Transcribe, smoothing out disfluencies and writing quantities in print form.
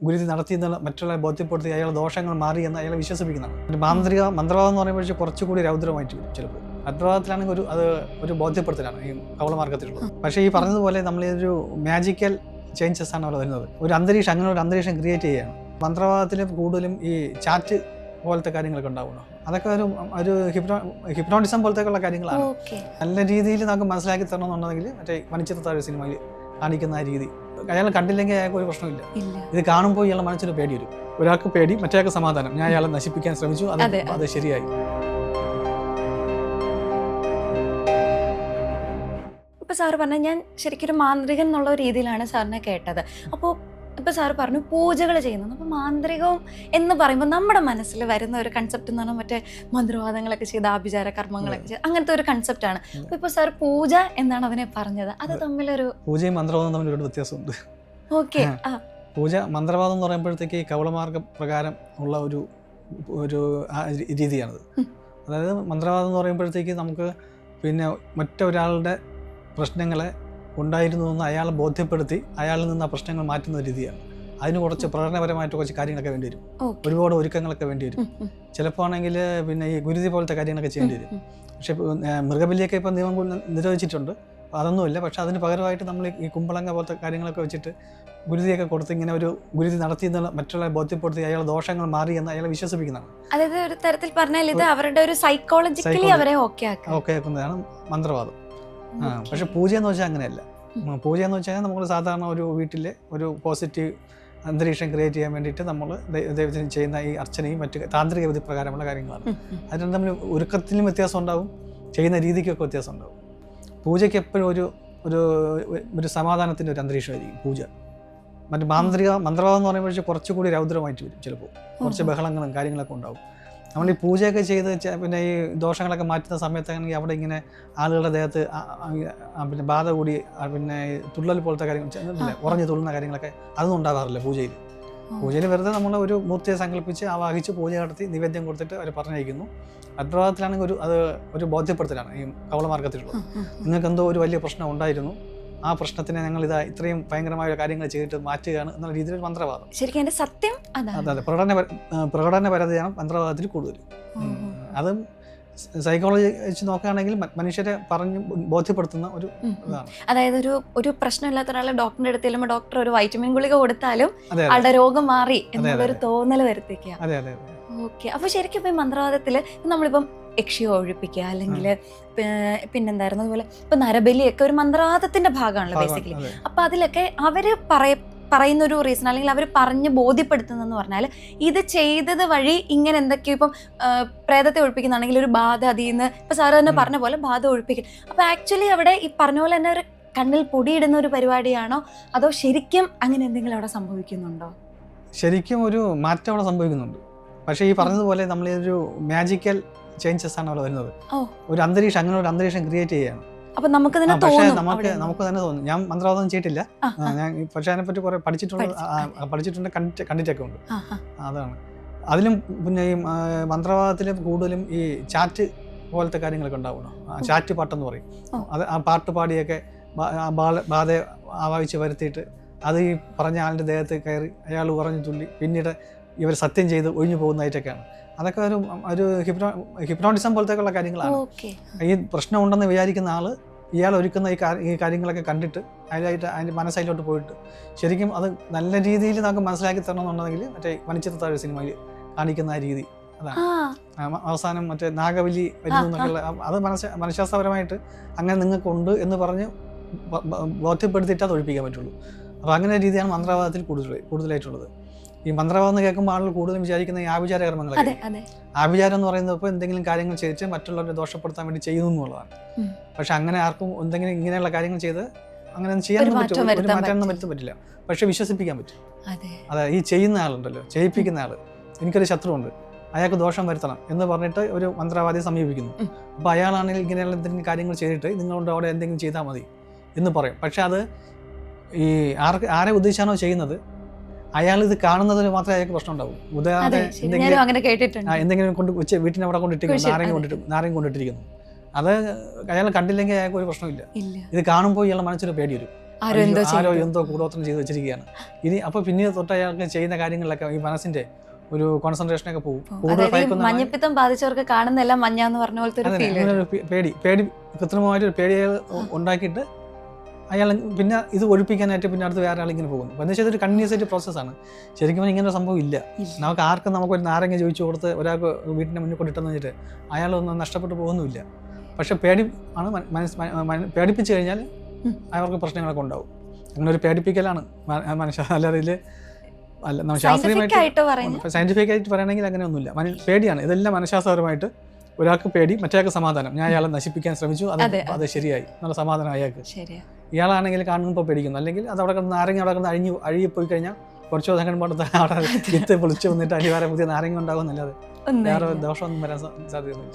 ഗുരുതി നടത്തിയെന്നുള്ള മറ്റുള്ള ബോധ്യപ്പെടുത്തി അയാൾ ദോഷങ്ങൾ മാറി എന്ന് അയാളെ വിശ്വസിപ്പിക്കുന്നതാണ്. മന്ത്രവാദം എന്ന് പറയുമ്പോൾ കുറച്ചുകൂടി രൗദ്രമായിട്ട് വരും ചിലപ്പോൾ. മന്ത്രവാദത്തിലാണെങ്കിൽ ഒരു ബോധ്യപ്പെടുത്തലാണ് ഈ കവളമാർഗത്തിലുള്ളത്. പക്ഷേ ഈ പറഞ്ഞതുപോലെ നമ്മൾ ഒരു മാജിക്കൽ ചേഞ്ചസ് ആണ് അവിടെ വരുന്നത്. അങ്ങനെ ഒരു അന്തരീക്ഷം ക്രിയേറ്റ് ചെയ്യുകയാണ്. മന്ത്രവാദത്തിൽ കൂടുതലും ഈ ചാറ്റ് പോലത്തെ കാര്യങ്ങളൊക്കെ ഉണ്ടാവുന്നു. അതൊക്കെ ഒരു ഹിപ്നോട്ടിസം പോലത്തേക്കുള്ള കാര്യങ്ങളാണ്. നല്ല രീതിയിൽ നമുക്ക് മനസ്സിലാക്കി തരണമെന്നുണ്ടെങ്കിൽ മറ്റേ മണിച്ചിത്രത്താഴ് സിനിമയിൽ കാണിക്കുന്ന ആ രീതി അയാൾ കണ്ടില്ലെങ്കിൽ അയാൾക്ക് ഒരു പ്രശ്നമില്ല. ഇത് കാണുമ്പോൾ ഇയാളുടെ മനസ്സിന് പേടി വരും. ഒരാൾക്ക് പേടി, മറ്റേയാൾക്ക് സമാധാനം. ഞാൻ അയാളെ നശിപ്പിക്കാൻ ശ്രമിച്ചു, അത് ശരിയായി. ഇപ്പോൾ സാറ് പറഞ്ഞാൽ ഞാൻ ശരിക്കും മാന്ത്രികൻ എന്നുള്ള രീതിയിലാണ് സാറിനെ കേട്ടത്. അപ്പോൾ ഇപ്പോൾ സാറ് പറഞ്ഞു പൂജകൾ ചെയ്യുന്നത്. അപ്പോൾ മാന്ത്രികവും എന്ന് പറയുമ്പോൾ നമ്മുടെ മനസ്സിൽ വരുന്ന ഒരു കൺസെപ്റ്റ് എന്ന് പറഞ്ഞാൽ മറ്റേ മന്ത്രവാദങ്ങളൊക്കെ ചെയ്ത് ആഭിചാര കർമ്മങ്ങളൊക്കെ ചെയ്ത് അങ്ങനത്തെ ഒരു കൺസെപ്റ്റാണ്. അപ്പോൾ ഇപ്പോൾ സാർ പൂജ എന്നാണ് അതിനെ പറഞ്ഞത്. അത് തമ്മിലൊരു പൂജയും മന്ത്രവാദവും തമ്മിൽ ഒരു വ്യത്യാസമുണ്ട്. ഓക്കെ. പൂജ മന്ത്രവാദം എന്ന് പറയുമ്പോഴത്തേക്ക് കവളമാർഗ പ്രകാരം ഉള്ള ഒരു രീതിയാണത്. അതായത് മന്ത്രവാദം എന്ന് പറയുമ്പോഴത്തേക്ക് നമുക്ക് പിന്നെ മറ്റൊരാളുടെ പ്രശ്നങ്ങളെ ഉണ്ടായിരുന്നു എന്ന് അയാളെ ബോധ്യപ്പെടുത്തി അയാളിൽ നിന്ന് ആ പ്രശ്നങ്ങൾ മാറ്റുന്ന രീതിയാണ്. അതിന് കുറച്ച് പ്രകടനപരമായിട്ട് കുറച്ച് കാര്യങ്ങളൊക്കെ വേണ്ടി വരും. ഒരുപാട് ഒരുക്കങ്ങളൊക്കെ വേണ്ടി വരും. ചിലപ്പോൾ ആണെങ്കിൽ പിന്നെ ഈ ഗുരുതി പോലത്തെ കാര്യങ്ങളൊക്കെ ചെയ്യേണ്ടി വരും. പക്ഷെ മൃഗബലിയൊക്കെ ഇപ്പം നിയമം നിരോധിച്ചിട്ടുണ്ട്. അതൊന്നുമില്ല. പക്ഷെ അതിന് പകരമായിട്ട് നമ്മൾ ഈ കുമ്പളങ്ങ പോലത്തെ കാര്യങ്ങളൊക്കെ വെച്ചിട്ട് ഗുരുതിയൊക്കെ കൊടുത്ത് ഇങ്ങനെ ഒരു ഗുരുതി നടത്തിയെന്നുള്ള മറ്റുള്ള ബോധ്യപ്പെടുത്തി അയാൾ ദോഷങ്ങൾ മാറി എന്ന് അയാളെ വിശ്വസിപ്പിക്കുന്നതാണ്. അതായത് ഒരു തരത്തിൽ പറഞ്ഞാൽ ഇത് അവരുടെ ഒരു സൈക്കോളജിക്കലി അവരെ ഓക്കെ ആക്കുന്നതാണ് മന്ത്രവാദം. പക്ഷെ പൂജ എന്ന് വെച്ചാൽ അങ്ങനെയല്ല. പൂജ എന്ന് വെച്ചാൽ നമ്മൾ സാധാരണ ഒരു വീട്ടിലെ ഒരു പോസിറ്റീവ് അന്തരീക്ഷം ക്രിയേറ്റ് ചെയ്യാൻ വേണ്ടിയിട്ട് നമ്മൾ ദൈവത്തിന് ചെയ്യുന്ന ഈ അർച്ചനയും മറ്റ് താന്ത്രിക വിധി പ്രകാരമുള്ള കാര്യങ്ങളാണ്. അതിന് തമ്മിൽ ഒരുക്കത്തിലും വ്യത്യാസം ഉണ്ടാവും, ചെയ്യുന്ന രീതിക്കൊക്കെ വ്യത്യാസം ഉണ്ടാവും. പൂജയ്ക്ക് എപ്പോഴും ഒരു സമാധാനത്തിൻ്റെ ഒരു അന്തരീക്ഷമായിരിക്കും പൂജ. മറ്റു മന്ത്രവാദം എന്ന് പറയുമ്പോൾ കുറച്ചുകൂടി രൗദ്രമായിട്ട് വരും ചിലപ്പോൾ. കുറച്ച് ബഹളങ്ങളും കാര്യങ്ങളൊക്കെ ഉണ്ടാവും. നമ്മൾ ഈ പൂജയൊക്കെ ചെയ്ത് പിന്നെ ഈ ദോഷങ്ങളൊക്കെ മാറ്റുന്ന സമയത്താണെങ്കിൽ അവിടെ ഇങ്ങനെ ആളുകളുടെ ദേഹത്ത് പിന്നെ ബാധ കൂടി പിന്നെ തുള്ളൽ പോലത്തെ കാര്യങ്ങൾ ഉറഞ്ഞു തുള്ളുന്ന കാര്യങ്ങളൊക്കെ അതൊന്നും ഉണ്ടാകാറില്ല പൂജയിൽ. പൂജയിൽ വെറുതെ നമ്മൾ ഒരു മൂർത്തിയെ സങ്കല്പിച്ച് ആവാഹിച്ച് പൂജ നടത്തി നിവേദ്യം കൊടുത്തിട്ട് അവർ പറഞ്ഞയക്കുന്നു. മന്ത്രവാദത്തിലാണെങ്കിൽ ഒരു ബോധ്യപ്പെടുത്തലാണ് ഈ കവളമാർഗത്തിലുള്ളത്. നിങ്ങൾക്ക് എന്തോ ഒരു വലിയ പ്രശ്നം ഉണ്ടായിരുന്നു, ആ പ്രശ്നത്തിനെ ഞങ്ങൾ ഇത്രയും ഭയങ്കരമായ കാര്യങ്ങൾ ചെയ്തിട്ട് മാറ്റുകയാണ് എന്നുള്ള രീതിയിൽ മന്ത്രവാദം. ശരിക്കും അതിന്റെ സത്യം അതെ പ്രകടനപരതയാണ് മന്ത്രവാദത്തിൽ കൂടുതൽ. അതും സൈക്കോളജി വെച്ച് നോക്കുകയാണെങ്കിൽ മനുഷ്യരെ പറഞ്ഞ് ബോധ്യപ്പെടുത്തുന്ന ഒരു ഇതാണ്. അതായത് ഒരു പ്രശ്നമില്ലാത്ത ഒരാളെ ഡോക്ടറിന്റെ അടുത്ത് ചെല്ലുമ്പോൾ ഡോക്ടർ ഒരു വൈറ്റമിൻ ഗുളിക കൊടുത്താലും ആളുടെ രോഗം മാറി എന്നുള്ളൊരു തോന്നൽ വരുത്തിക്കുക. ഓക്കെ. അപ്പൊ ശരിക്കും ഇപ്പൊ മന്ത്രവാദത്തില് നമ്മളിപ്പം യക്ഷിയെ ഒഴിപ്പിക്കുക അല്ലെങ്കിൽ പിന്നെന്തായിരുന്നു അതുപോലെ ഇപ്പൊ നരബലിയൊക്കെ ഒരു മന്ത്രവാദത്തിന്റെ ഭാഗമാണല്ലോ ബേസിക്കലി. അപ്പൊ അതിലൊക്കെ അവര് പറയുന്ന ഒരു റീസൺ അല്ലെങ്കിൽ അവർ പറഞ്ഞ് ബോധ്യപ്പെടുത്തുന്നെന്ന് പറഞ്ഞാൽ ഇത് ചെയ്തത് വഴി ഇങ്ങനെ എന്തൊക്കെയോ ഇപ്പം പ്രേതത്തെ ഒഴിപ്പിക്കുന്നാണെങ്കിൽ ഒരു ബാധ അതിൽ നിന്ന് ഇപ്പൊ സാറ് തന്നെ പറഞ്ഞ പോലെ ബാധ ഒഴിപ്പിക്കും. അപ്പൊ ആക്ച്വലി അവിടെ ഈ പറഞ്ഞ പോലെ തന്നെ ഒരു കണ്ണിൽ പൊടിയിടുന്ന ഒരു പരിപാടിയാണോ അതോ ശരിക്കും അങ്ങനെ എന്തെങ്കിലും അവിടെ സംഭവിക്കുന്നുണ്ടോ? ശരിക്കും ഒരു മാറ്റം അവിടെ സംഭവിക്കുന്നുണ്ട്. പക്ഷേ ഈ പറഞ്ഞതുപോലെ നമ്മളൊരു മാജിക്കൽ ചേഞ്ചസ് ആണ് അവിടെ വരുന്നത്. അങ്ങനെ ഒരു അന്തരീക്ഷം ക്രിയേറ്റ് ചെയ്യുകയാണ്. നമുക്ക് തന്നെ തോന്നും. ഞാൻ മന്ത്രവാദം ചെയ്തിട്ടില്ല, പക്ഷെ അതിനെപ്പറ്റി കുറെ പഠിച്ചിട്ടുണ്ട്, കണ്ടിട്ടൊക്കെ ഉണ്ട്. അതാണ് അതിലും പിന്നെ ഈ മന്ത്രവാദത്തിൽ കൂടുതലും ഈ ചാറ്റ് പോലത്തെ കാര്യങ്ങളൊക്കെ ഉണ്ടാവുന്നു. ചാറ്റ് പാട്ടെന്ന് പറയും. അത് ആ പാട്ട് പാടിയൊക്കെ ബാധയെ ആവാഹിച്ച് വരുത്തിയിട്ട് അത് ഈ പറഞ്ഞ ആളിൻ്റെ ദേഹത്ത് കയറി അയാൾ ഉറഞ്ഞു തുള്ളി പിന്നീട് ഇവർ സത്യം ചെയ്ത് ഒഴിഞ്ഞു പോകുന്നതായിട്ടൊക്കെയാണ്. അതൊക്കെ ഒരു ഹിപ്നോട്ടിസം പോലത്തേക്കുള്ള കാര്യങ്ങളാണ്. ഈ പ്രശ്നം ഉണ്ടെന്ന് വിചാരിക്കുന്ന ആൾ ഇയാൾ ഒരുക്കുന്ന ഈ കാര്യങ്ങളൊക്കെ കണ്ടിട്ട് അതിൻ്റെ മനസ്സതിലോട്ട് പോയിട്ട് ശരിക്കും അത് നല്ല രീതിയിൽ നമുക്ക് മനസ്സിലാക്കി തരണമെന്നുണ്ടെങ്കിൽ മറ്റേ മണിച്ചിത്രത്താഴ് സിനിമയിൽ കാണിക്കുന്ന ആ രീതി അതാണ്. അവസാനം മറ്റേ നാഗവലി വരുന്നു എന്നൊക്കെയുള്ള അത് മനഃശാസ്ത്രപരമായിട്ട് അങ്ങനെ നിങ്ങൾക്കുണ്ട് എന്ന് പറഞ്ഞ് ബോധ്യപ്പെടുത്തിയിട്ട് അത് ഒഴിപ്പിക്കാൻ പറ്റുള്ളൂ. അപ്പോൾ അങ്ങനെ രീതിയാണ് മന്ത്രവാദത്തിൽ കൂടുതലായിട്ടുള്ളത്. ഈ മന്ത്രവാദം എന്ന് കേൾക്കുമ്പോൾ ആളുകൾ കൂടുതലും വിചാരിക്കുന്ന ഈ ആഭിചാര കർമ്മങ്ങളൊക്കെ. ആഭിചാരം എന്ന് പറയുന്നത് ഇപ്പോൾ എന്തെങ്കിലും കാര്യങ്ങൾ ചെയ്തിട്ട് മറ്റുള്ളവരെ ദോഷപ്പെടുത്താൻ വേണ്ടി ചെയ്യുന്നു എന്നുള്ളതാണ്. പക്ഷെ അങ്ങനെ ആർക്കും എന്തെങ്കിലും ഇങ്ങനെയുള്ള കാര്യങ്ങൾ ചെയ്ത് അങ്ങനെ ചെയ്യാനൊന്നും പറ്റില്ല, ഒരു മാറ്റാനൊന്നും വരുത്താൻ പറ്റില്ല. പക്ഷെ വിശ്വസിപ്പിക്കാൻ പറ്റും. അതായത് ഈ ചെയ്യുന്ന ആളുണ്ടല്ലോ, ചെയ്യിപ്പിക്കുന്ന ആള്, എനിക്കൊരു ശത്രുവുണ്ട്, അയാൾക്ക് ദോഷം വരുത്തണം എന്ന് പറഞ്ഞിട്ട് ഒരു മന്ത്രവാദിയെ സമീപിക്കുന്നു. അപ്പോൾ അയാളാണെങ്കിൽ ഇങ്ങനെയുള്ള എന്തെങ്കിലും കാര്യങ്ങൾ ചെയ്തിട്ട് നിങ്ങളുണ്ട് അവിടെ എന്തെങ്കിലും ചെയ്താൽ മതി എന്ന് പറയും. പക്ഷെ അത് ഈ ആരെ ഉദ്ദേശിച്ചാണോ ചെയ്യുന്നത് അയാൾ ഇത് കാണുന്നതിന് മാത്രമേ അയാൾക്ക് പ്രശ്നം ഉണ്ടാവും. എന്തെങ്കിലും കൊണ്ട് വീട്ടിന് അവിടെ കൊണ്ടിട്ടിരിക്കുന്നു, നാരങ്ങ കൊണ്ടിട്ടിരിക്കുന്നു, അത് അയാൾ കണ്ടില്ലെങ്കിൽ അയാൾക്ക് ഒരു പ്രശ്നമില്ല. ഇത് കാണുമ്പോൾ ഇയാളുടെ മനസ്സിൽ പേടി വരും. ആരോ എന്തോ കൂടോത്രം ചെയ്ത് വെച്ചിരിക്കുകയാണ്. ഇനി അപ്പോൾ പിന്നീട് തൊട്ട് അയാൾക്ക് ചെയ്യുന്ന കാര്യങ്ങളിലൊക്കെ ഈ മനസ്സിന്റെ ഒരു കോൺസെൻട്രേഷനൊക്കെ പോകും. മഞ്ഞപ്പിത്തം ബാധിച്ചവർക്ക് കാണുന്നെല്ലാം മഞ്ഞ എന്ന് പറഞ്ഞ പോലത്തെ പേടി കൃത്രിമമായിട്ട് ഒരു പേടി ഉണ്ടാക്കിയിട്ട് അയാൾ പിന്നെ ഇത് ഒഴിപ്പിക്കാനായിട്ട് പിന്നെ അടുത്ത് വേറെ ആളിങ്ങനെ പോകുന്നു. എന്ന് വെച്ചാൽ ഇതൊരു കണ്ടിന്യൂസ് ആയിട്ട് പ്രോസസ്സാണ്. ശരിക്കും ഇങ്ങനെ ഒരു സംഭവം ഇല്ല. നമുക്ക് ആർക്കും നമുക്കൊരു നാരങ്ങ ചോദിച്ചു കൊടുത്ത് ഒരാൾക്ക് വീട്ടിൻ്റെ മുന്നിൽ കൊണ്ടിട്ടെന്ന് വെച്ചിട്ട് അയാളൊന്നും നഷ്ടപ്പെട്ടു പോകുന്നുമില്ല. പക്ഷെ പേടിപ്പിച്ച് കഴിഞ്ഞാൽ അവർക്ക് പ്രശ്നങ്ങളൊക്കെ ഉണ്ടാവും. അങ്ങനെ ഒരു പേടിപ്പിക്കലാണ് മനുഷ്യ. അല്ലാതെ ഇതിൽ അല്ല നമ്മൾ ശാസ്ത്രീയമായിട്ട് സയന്റിഫിക് ആയിട്ട് പറയുകയാണെങ്കിൽ അങ്ങനെയൊന്നുമില്ല. പേടിയാണ് ഇതെല്ലാം. മനഃശാസ്ത്രപരമായിട്ട് ഒരാൾക്ക് പേടി, മറ്റേയാൾക്ക് സമാധാനം. ഞാൻ അയാളെ നശിപ്പിക്കാൻ ശ്രമിച്ചു, അത് ശരിയായി എന്നുള്ള സമാധാനം അയാൾക്ക്. ഇയാളാണെങ്കിൽ കാണുമ്പോൾ പേടിക്കുന്നു. അല്ലെങ്കിൽ അത് അവിടെ കിടന്ന് നാരങ്ങ അവിടെ കിടന്ന് അഴുകിപ്പോയി കഴിഞ്ഞാൽ കുറച്ച് ദിവസം കഴിയുമ്പോൾ അവിടെ വിത്ത് പൊളിച്ചു വന്നിട്ട് അതിന് വേറെ പുതിയ നാരങ്ങ ഉണ്ടാകും എന്നല്ലാതെ വേറെ ദോഷമൊന്നും വരാൻ സാധ്യതയൊന്നുമില്ല.